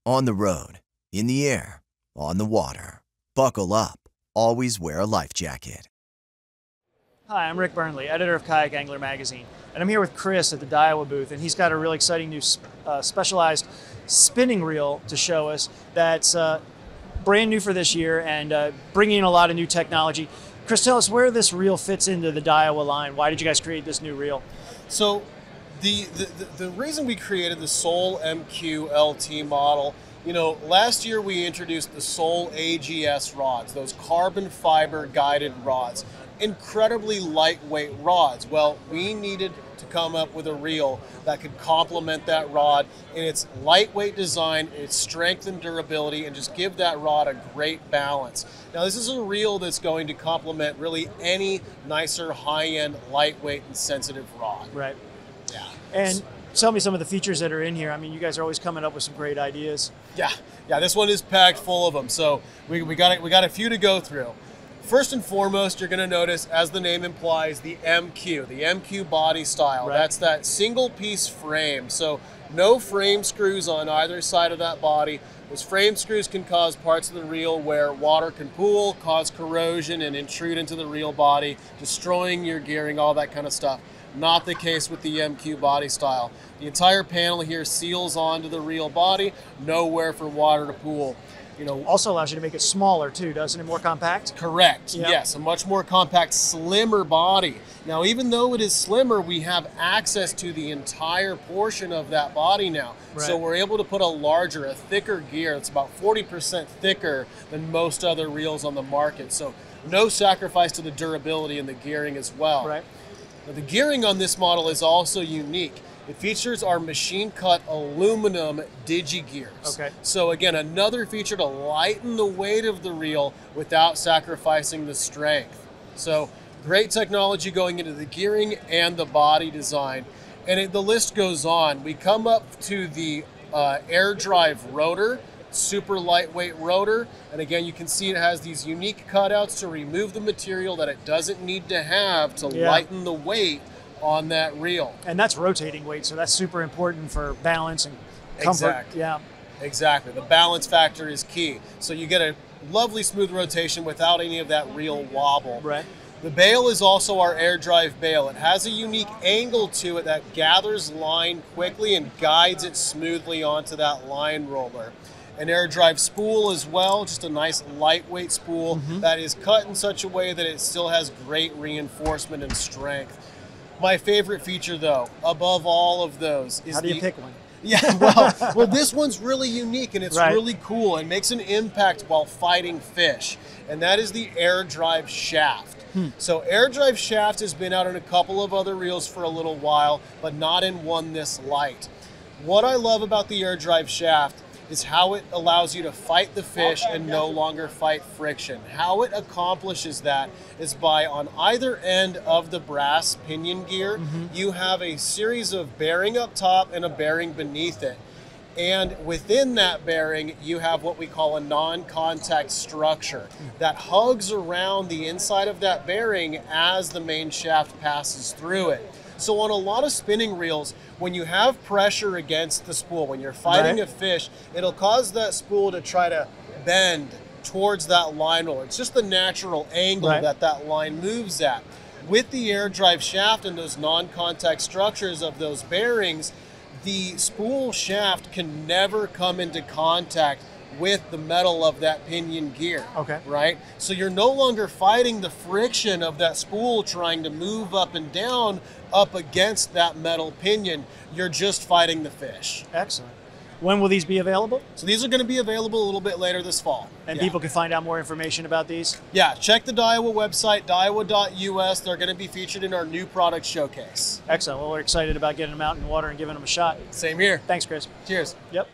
On the road, in the air, on the water. Buckle up. Always wear a life jacket. Hi, I'm Rick Burnley, editor of Kayak Angler Magazine, and I'm here with Chris at the Daiwa booth, and he's got a really exciting new specialized spinning reel to show us that's brand new for this year and bringing in a lot of new technology. Chris, tell us where this reel fits into the Daiwa line. Why did you guys create this new reel? So the reason we created the Soul MQ LT model, last year we introduced the Soul AGS rods, those carbon fiber guided rods. Incredibly lightweight rods. Well, we needed to come up with a reel that could complement that rod in its lightweight design, its strength and durability, and just give that rod a great balance. Now, this is a reel that's going to complement really any nicer, high-end, lightweight, and sensitive rod. Right. Yeah. And tell me some of the features that are in here. I mean, you guys are always coming up with some great ideas. Yeah. This one is packed full of them. So we got a few to go through. First and foremost, you're going to notice, as the name implies, the MQ body style. Right. That's that single piece frame. So no frame screws on either side of that body. Those frame screws can cause parts of the reel where water can pool, cause corrosion, and intrude into the reel body, destroying your gearing, all that kind of stuff. Not the case with the MQ body style. The entire panel here seals onto the reel body, nowhere for water to pool. Also allows you to make it smaller too, doesn't it? More compact? Correct. Yep. Yes, a much more compact, slimmer body. Now, even though it is slimmer, we have access to the entire portion of that body now. Right. So we're able to put a thicker gear. It's about 40% thicker than most other reels on the market. So no sacrifice to the durability and the gearing as well. Right. Now, the gearing on this model is also unique. It features our machine-cut aluminum digi-gears. Okay. So again, another feature to lighten the weight of the reel without sacrificing the strength. So great technology going into the gearing and the body design. And the list goes on. We come up to the air drive rotor, super lightweight rotor. And again, you can see it has these unique cutouts to remove the material that it doesn't need to have to lighten the weight on that reel. And that's rotating weight, so that's super important for balance and comfort. Exactly. Yeah. Exactly. The balance factor is key. So you get a lovely smooth rotation without any of that reel wobble. Right. The bail is also our air drive bail. It has a unique angle to it that gathers line quickly and guides it smoothly onto that line roller. An air drive spool as well, just a nice lightweight spool that is cut in such a way that it still has great reinforcement and strength. My favorite feature, though, above all of those, is how do you pick one? Yeah, well, this one's really unique and it's really cool and makes an impact while fighting fish, and that is the air drive shaft. So air drive shaft has been out in a couple of other reels for a little while, but not in one this light. What I love about the air drive shaft is how it allows you to fight the fish and no longer fight friction. How it accomplishes that is by, on either end of the brass pinion gear, you have a series of bearing up top and a bearing beneath it. And within that bearing, you have what we call a non-contact structure that hugs around the inside of that bearing as the main shaft passes through it. So on a lot of spinning reels, when you have pressure against the spool, when you're fighting a fish, it'll cause that spool to try to bend towards that line roller. It's just the natural angle that line moves at. With the air drive shaft and those non-contact structures of those bearings, the spool shaft can never come into contact with the metal of that pinion gear. Okay. Right? So you're no longer fighting the friction of that spool trying to move up and down up against that metal pinion. You're just fighting the fish. Excellent. When will these be available? So these are going to be available a little bit later this fall. And people can find out more information about these? Yeah, check the Daiwa website, daiwa.us. They're going to be featured in our new product showcase. Excellent. Well, we're excited about getting them out in the water and giving them a shot. Same here. Thanks, Chris. Cheers. Yep.